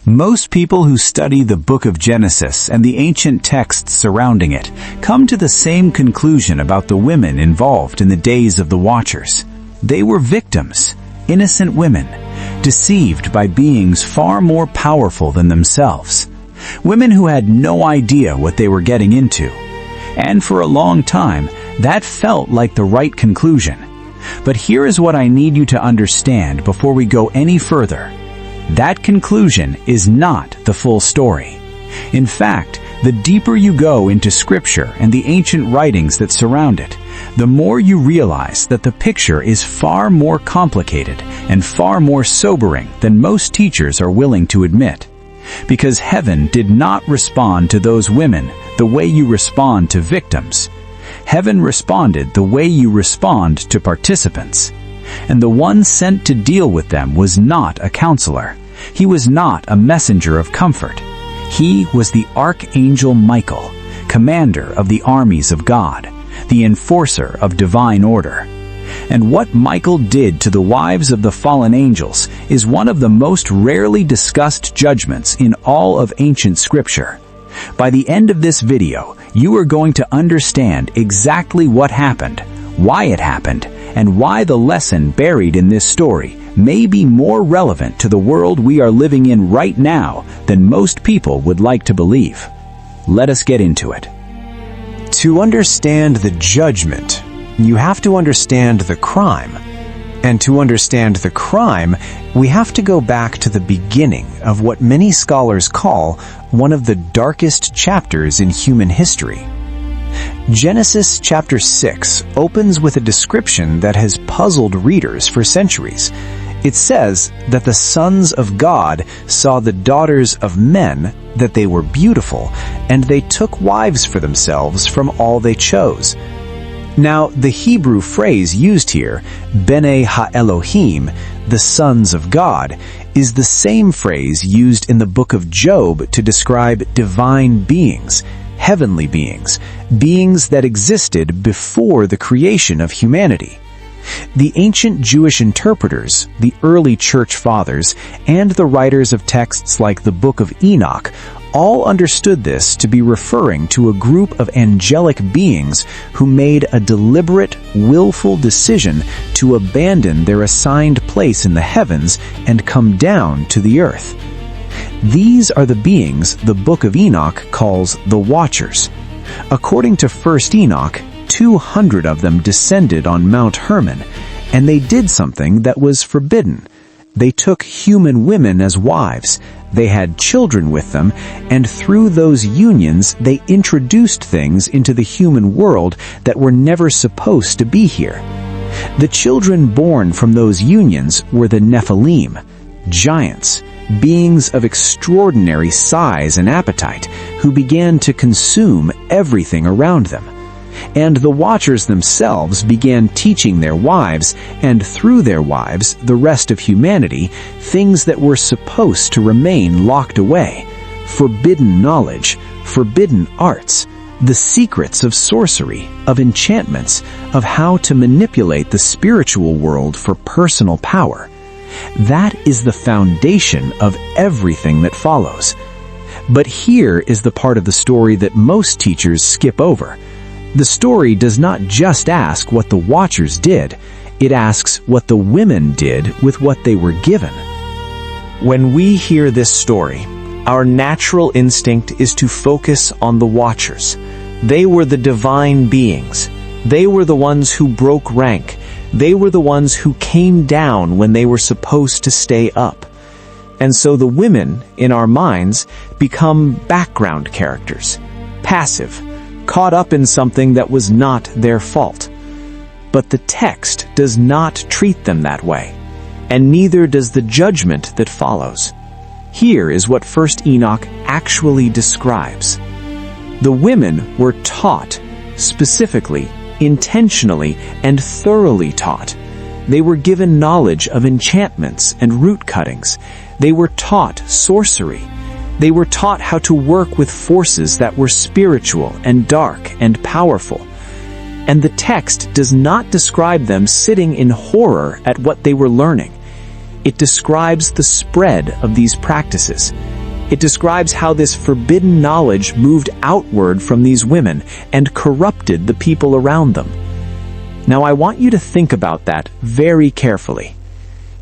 Most people who study the Book of Genesis and the ancient texts surrounding it come to the same conclusion about the women involved in the days of the Watchers. They were victims, innocent women, deceived by beings far more powerful than themselves. Women who had no idea what they were getting into. And for a long time, that felt like the right conclusion. But here is what I need you to understand before we go any further. That conclusion is not the full story. In fact, the deeper you go into Scripture and the ancient writings that surround it, the more you realize that the picture is far more complicated and far more sobering than most teachers are willing to admit. Because heaven did not respond to those women the way you respond to victims. Heaven responded the way you respond to participants. And the one sent to deal with them was not a counselor. He was not a messenger of comfort. He was the Archangel Michael, commander of the armies of God, the enforcer of divine order. And what Michael did to the wives of the fallen angels is one of the most rarely discussed judgments in all of ancient Scripture. By the end of this video, you are going to understand exactly what happened, why it happened, and why the lesson buried in this story may be more relevant to the world we are living in right now than most people would like to believe. Let us get into it. To understand the judgment, you have to understand the crime. And to understand the crime, we have to go back to the beginning of what many scholars call one of the darkest chapters in human history. Genesis chapter 6 opens with a description that has puzzled readers for centuries. It says that the sons of God saw the daughters of men, that they were beautiful, and they took wives for themselves from all they chose. Now, the Hebrew phrase used here, Bene ha-Elohim, the sons of God, is the same phrase used in the book of Job to describe divine beings, heavenly beings, beings that existed before the creation of humanity. The ancient Jewish interpreters, the early church fathers, and the writers of texts like the Book of Enoch all understood this to be referring to a group of angelic beings who made a deliberate, willful decision to abandon their assigned place in the heavens and come down to the earth. These are the beings the Book of Enoch calls the Watchers. According to 1 Enoch, 200 of them descended on Mount Hermon, and they did something that was forbidden. They took human women as wives, they had children with them, and through those unions they introduced things into the human world that were never supposed to be here. The children born from those unions were the Nephilim, giants, beings of extraordinary size and appetite, who began to consume everything around them. And the Watchers themselves began teaching their wives, and through their wives, the rest of humanity, things that were supposed to remain locked away: forbidden knowledge, forbidden arts, the secrets of sorcery, of enchantments, of how to manipulate the spiritual world for personal power. That is the foundation of everything that follows. But here is the part of the story that most teachers skip over. The story does not just ask what the Watchers did, it asks what the women did with what they were given. When we hear this story, our natural instinct is to focus on the Watchers. They were the divine beings. They were the ones who broke rank. They were the ones who came down when they were supposed to stay up. And so the women, in our minds, become background characters, passive, caught up in something that was not their fault. But the text does not treat them that way, and neither does the judgment that follows. Here is what 1 Enoch actually describes. The women were taught, specifically, intentionally, and thoroughly taught. They were given knowledge of enchantments and root cuttings. They were taught sorcery. They were taught how to work with forces that were spiritual and dark and powerful. And the text does not describe them sitting in horror at what they were learning. It describes the spread of these practices, It describes how this forbidden knowledge moved outward from these women and corrupted the people around them. Now I want you to think about that very carefully.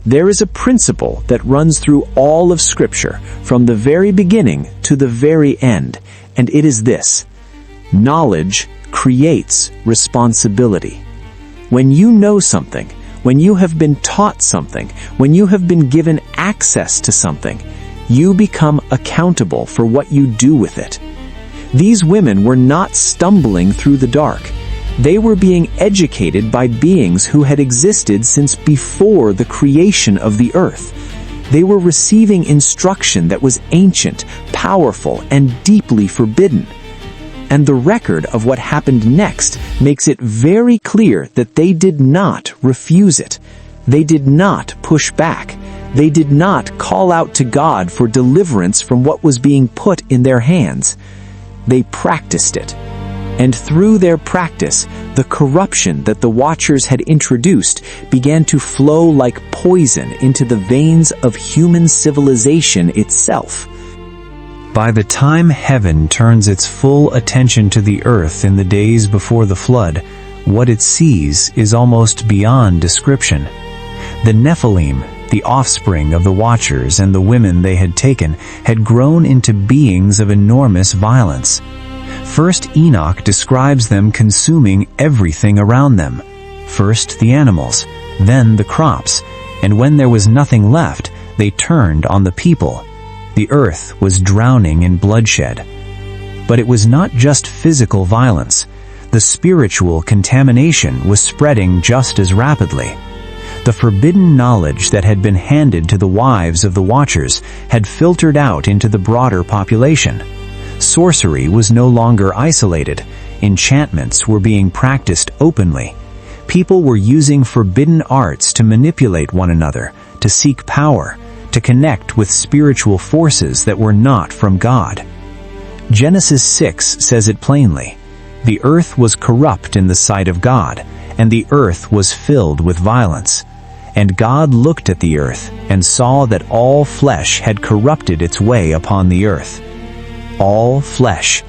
There is a principle that runs through all of Scripture, from the very beginning to the very end, and it is this: knowledge creates responsibility. When you know something, when you have been taught something, when you have been given access to something, you become accountable for what you do with it. These women were not stumbling through the dark. They were being educated by beings who had existed since before the creation of the earth. They were receiving instruction that was ancient, powerful, and deeply forbidden. And the record of what happened next makes it very clear that they did not refuse it. They did not push back. They did not call out to God for deliverance from what was being put in their hands. They practiced it. And through their practice, the corruption that the Watchers had introduced began to flow like poison into the veins of human civilization itself. By the time heaven turns its full attention to the earth in the days before the flood, what it sees is almost beyond description. The Nephilim, the offspring of the Watchers and the women they had taken, had grown into beings of enormous violence. First Enoch describes them consuming everything around them. First the animals, then the crops, and when there was nothing left, they turned on the people. The earth was drowning in bloodshed. But it was not just physical violence. The spiritual contamination was spreading just as rapidly. The forbidden knowledge that had been handed to the wives of the Watchers had filtered out into the broader population. Sorcery was no longer isolated. Enchantments were being practiced openly. People were using forbidden arts to manipulate one another, to seek power, to connect with spiritual forces that were not from God. Genesis 6 says it plainly: "The earth was corrupt in the sight of God, and the earth was filled with violence. And God looked at the earth, and saw that all flesh had corrupted its way upon the earth." All flesh.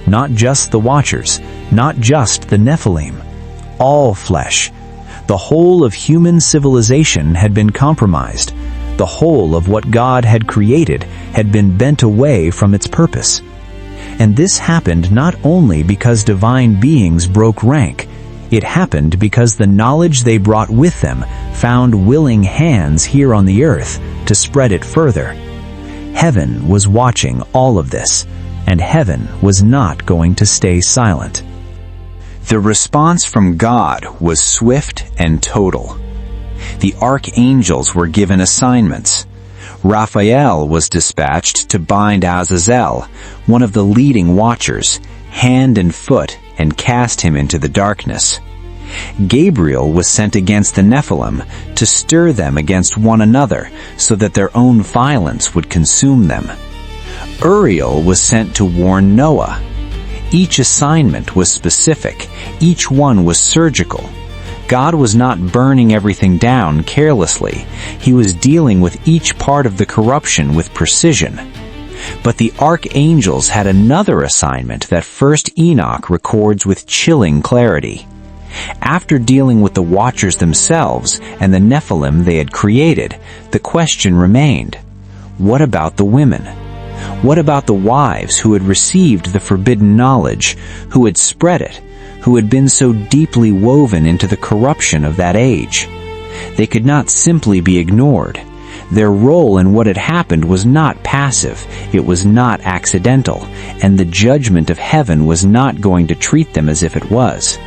Not just the Watchers, not just the Nephilim. All flesh. The whole of human civilization had been compromised. The whole of what God had created had been bent away from its purpose. And this happened not only because divine beings broke rank. It happened because the knowledge they brought with them found willing hands here on the earth to spread it further. Heaven was watching all of this, and heaven was not going to stay silent. The response from God was swift and total. The archangels were given assignments. Raphael was dispatched to bind Azazel, one of the leading Watchers, hand and foot, and cast him into the darkness. Gabriel was sent against the Nephilim to stir them against one another so that their own violence would consume them. Uriel was sent to warn Noah. Each assignment was specific. Each one was surgical. God was not burning everything down carelessly. He was dealing with each part of the corruption with precision. But the archangels had another assignment that First Enoch records with chilling clarity. After dealing with the Watchers themselves and the Nephilim they had created, the question remained: what about the women? What about the wives who had received the forbidden knowledge, who had spread it, who had been so deeply woven into the corruption of that age? They could not simply be ignored. Their role in what had happened was not passive, it was not accidental, and the judgment of heaven was not going to treat them as if it was.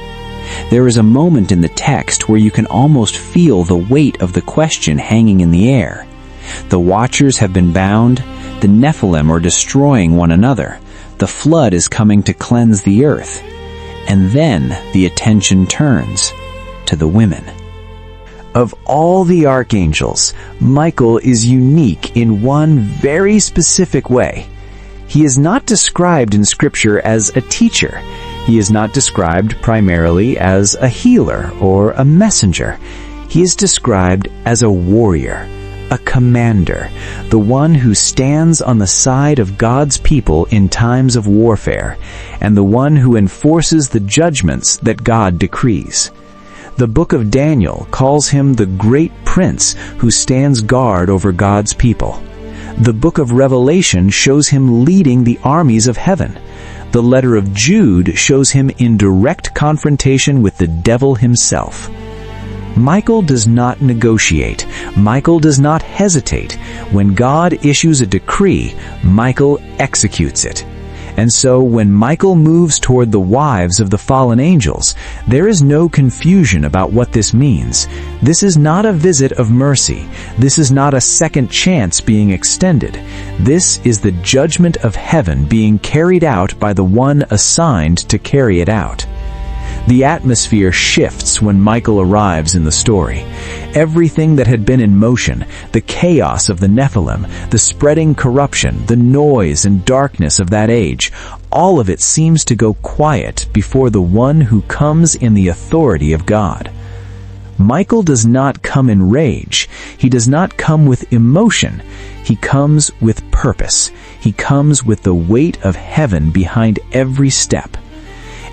There is a moment in the text where you can almost feel the weight of the question hanging in the air. The Watchers have been bound, the Nephilim are destroying one another, the flood is coming to cleanse the earth, and then the attention turns to the women. Of all the archangels, Michael is unique in one very specific way. He is not described in Scripture as a teacher. He is not described primarily as a healer or a messenger. He is described as a warrior, a commander, the one who stands on the side of God's people in times of warfare, and the one who enforces the judgments that God decrees. The Book of Daniel calls him the great prince who stands guard over God's people. The Book of Revelation shows him leading the armies of heaven. The letter of Jude shows him in direct confrontation with the devil himself. Michael does not negotiate. Michael does not hesitate. When God issues a decree, Michael executes it. And so when Michael moves toward the wives of the fallen angels, there is no confusion about what this means. This is not a visit of mercy. This is not a second chance being extended. This is the judgment of heaven being carried out by the one assigned to carry it out. The atmosphere shifts when Michael arrives in the story. Everything that had been in motion, the chaos of the Nephilim, the spreading corruption, the noise and darkness of that age, all of it seems to go quiet before the one who comes in the authority of God. Michael does not come in rage. He does not come with emotion. He comes with purpose. He comes with the weight of heaven behind every step.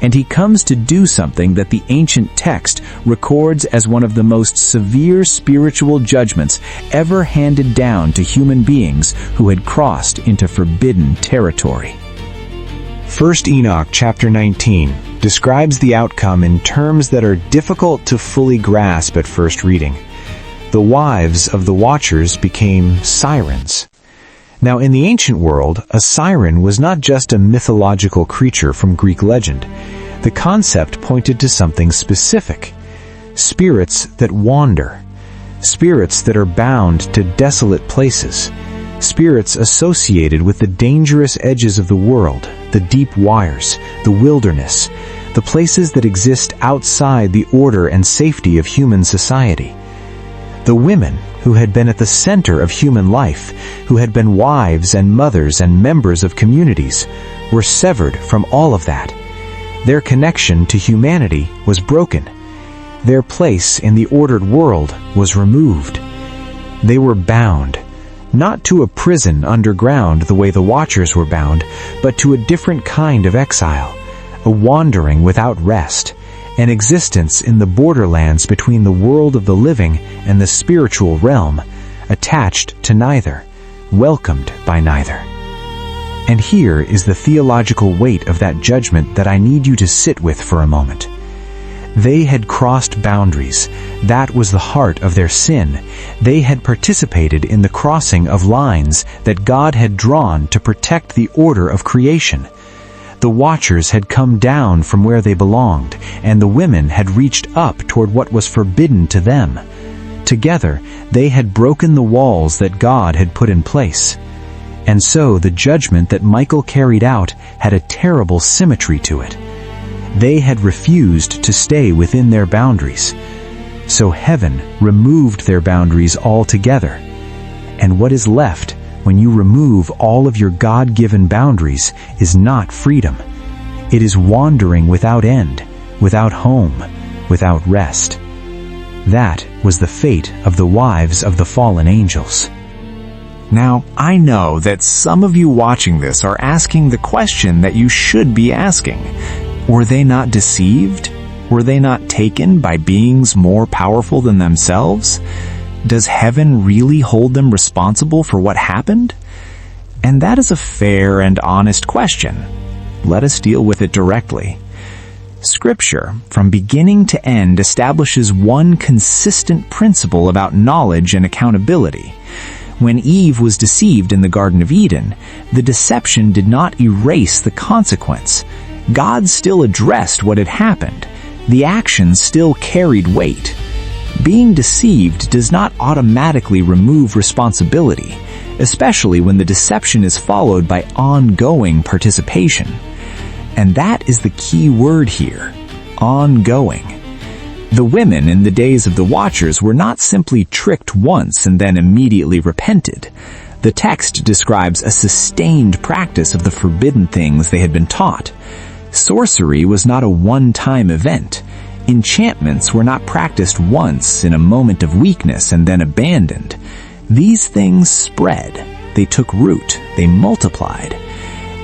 And he comes to do something that the ancient text records as one of the most severe spiritual judgments ever handed down to human beings who had crossed into forbidden territory. 1 Enoch chapter 19 describes the outcome in terms that are difficult to fully grasp at first reading. The wives of the watchers became sirens. Now, in the ancient world, a siren was not just a mythological creature from Greek legend. The concept pointed to something specific. Spirits that wander. Spirits that are bound to desolate places. Spirits associated with the dangerous edges of the world, the deep wires, the wilderness, the places that exist outside the order and safety of human society. The women who had been at the center of human life, who had been wives and mothers and members of communities, were severed from all of that. Their connection to humanity was broken. Their place in the ordered world was removed. They were bound, not to a prison underground the way the Watchers were bound, but to a different kind of exile, a wandering without rest, an existence in the borderlands between the world of the living and the spiritual realm, attached to neither, welcomed by neither. And here is the theological weight of that judgment that I need you to sit with for a moment. They had crossed boundaries. That was the heart of their sin. They had participated in the crossing of lines that God had drawn to protect the order of creation. The Watchers had come down from where they belonged, and the women had reached up toward what was forbidden to them. Together, they had broken the walls that God had put in place. And so the judgment that Michael carried out had a terrible symmetry to it. They had refused to stay within their boundaries. So heaven removed their boundaries altogether. And what is left when you remove all of your God-given boundaries is not freedom. It is wandering without end, without home, without rest. That was the fate of the wives of the fallen angels. Now, I know that some of you watching this are asking the question that you should be asking. Were they not deceived? Were they not taken by beings more powerful than themselves? Does heaven really hold them responsible for what happened? And that is a fair and honest question. Let us deal with it directly. Scripture, from beginning to end, establishes one consistent principle about knowledge and accountability. When Eve was deceived in the Garden of Eden, the deception did not erase the consequence. God still addressed what had happened. The actions still carried weight. Being deceived does not automatically remove responsibility, especially when the deception is followed by ongoing participation. And that is the key word here, ongoing. The women in the days of the Watchers were not simply tricked once and then immediately repented. The text describes a sustained practice of the forbidden things they had been taught. Sorcery was not a one-time event. Enchantments were not practiced once in a moment of weakness and then abandoned. These things spread, they took root, they multiplied.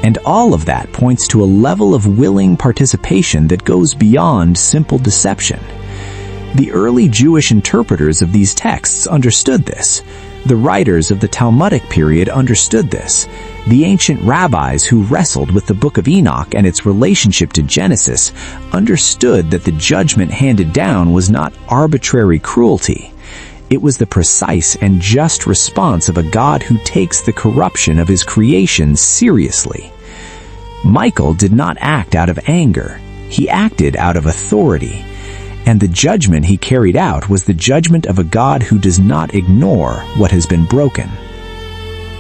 And all of that points to a level of willing participation that goes beyond simple deception. The early Jewish interpreters of these texts understood this. The writers of the Talmudic period understood this. The ancient rabbis who wrestled with the Book of Enoch and its relationship to Genesis understood that the judgment handed down was not arbitrary cruelty. It was the precise and just response of a God who takes the corruption of his creation seriously. Michael did not act out of anger. He acted out of authority. And the judgment he carried out was the judgment of a God who does not ignore what has been broken.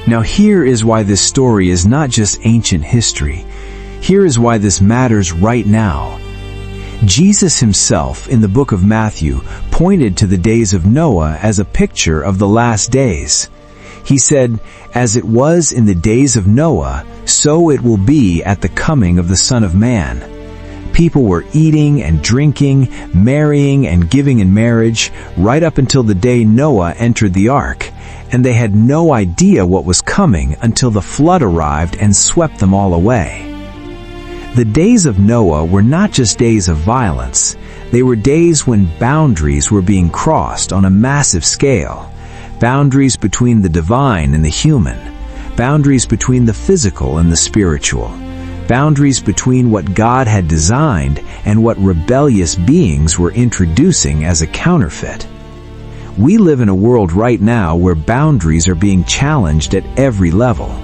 Now here is why this story is not just ancient history. Here is why this matters right now. Jesus himself, in the book of Matthew, pointed to the days of Noah as a picture of the last days. He said, "As it was in the days of Noah, so it will be at the coming of the Son of Man." People were eating and drinking, marrying and giving in marriage, right up until the day Noah entered the ark, and they had no idea what was coming until the flood arrived and swept them all away. The days of Noah were not just days of violence. They were days when boundaries were being crossed on a massive scale. Boundaries between the divine and the human. Boundaries between the physical and the spiritual. Boundaries between what God had designed and what rebellious beings were introducing as a counterfeit. We live in a world right now where boundaries are being challenged at every level.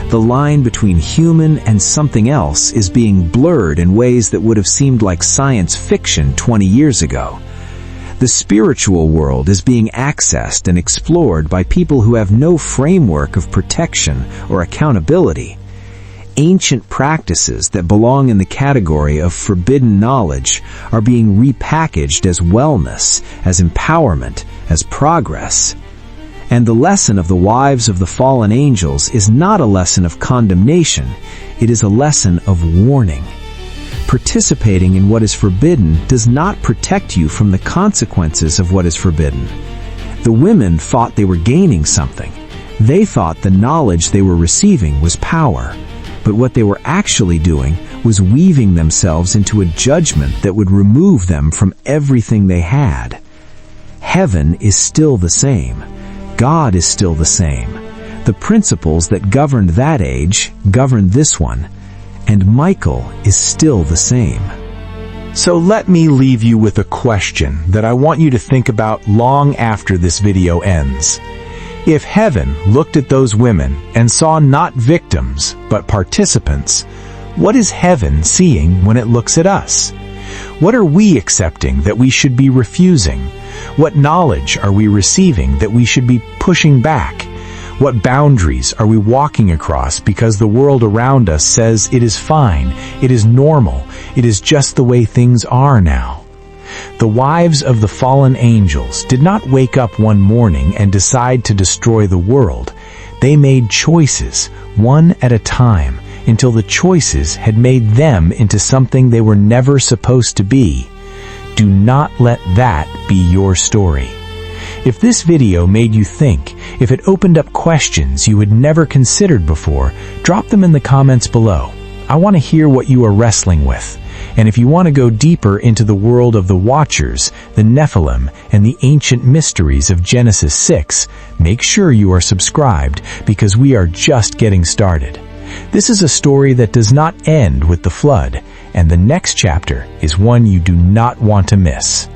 The line between human and something else is being blurred in ways that would have seemed like science fiction 20 years ago. The spiritual world is being accessed and explored by people who have no framework of protection or accountability. Ancient practices that belong in the category of forbidden knowledge are being repackaged as wellness, as empowerment, as progress. And the lesson of the wives of the fallen angels is not a lesson of condemnation, it is a lesson of warning. Participating in what is forbidden does not protect you from the consequences of what is forbidden. The women thought they were gaining something. They thought the knowledge they were receiving was power. But what they were actually doing was weaving themselves into a judgment that would remove them from everything they had. Heaven is still the same. God is still the same. The principles that governed that age govern this one, and Michael is still the same. So let me leave you with a question that I want you to think about long after this video ends. If heaven looked at those women and saw not victims, but participants, what is heaven seeing when it looks at us? What are we accepting that we should be refusing? What knowledge are we receiving that we should be pushing back? What boundaries are we walking across because the world around us says it is fine, it is normal, it is just the way things are now? The wives of the fallen angels did not wake up one morning and decide to destroy the world. They made choices, one at a time, until the choices had made them into something they were never supposed to be. Do not let that be your story. If this video made you think, if it opened up questions you had never considered before, drop them in the comments below. I want to hear what you are wrestling with. And if you want to go deeper into the world of the Watchers, the Nephilim, and the ancient mysteries of Genesis 6, make sure you are subscribed because we are just getting started. This is a story that does not end with the flood, and the next chapter is one you do not want to miss.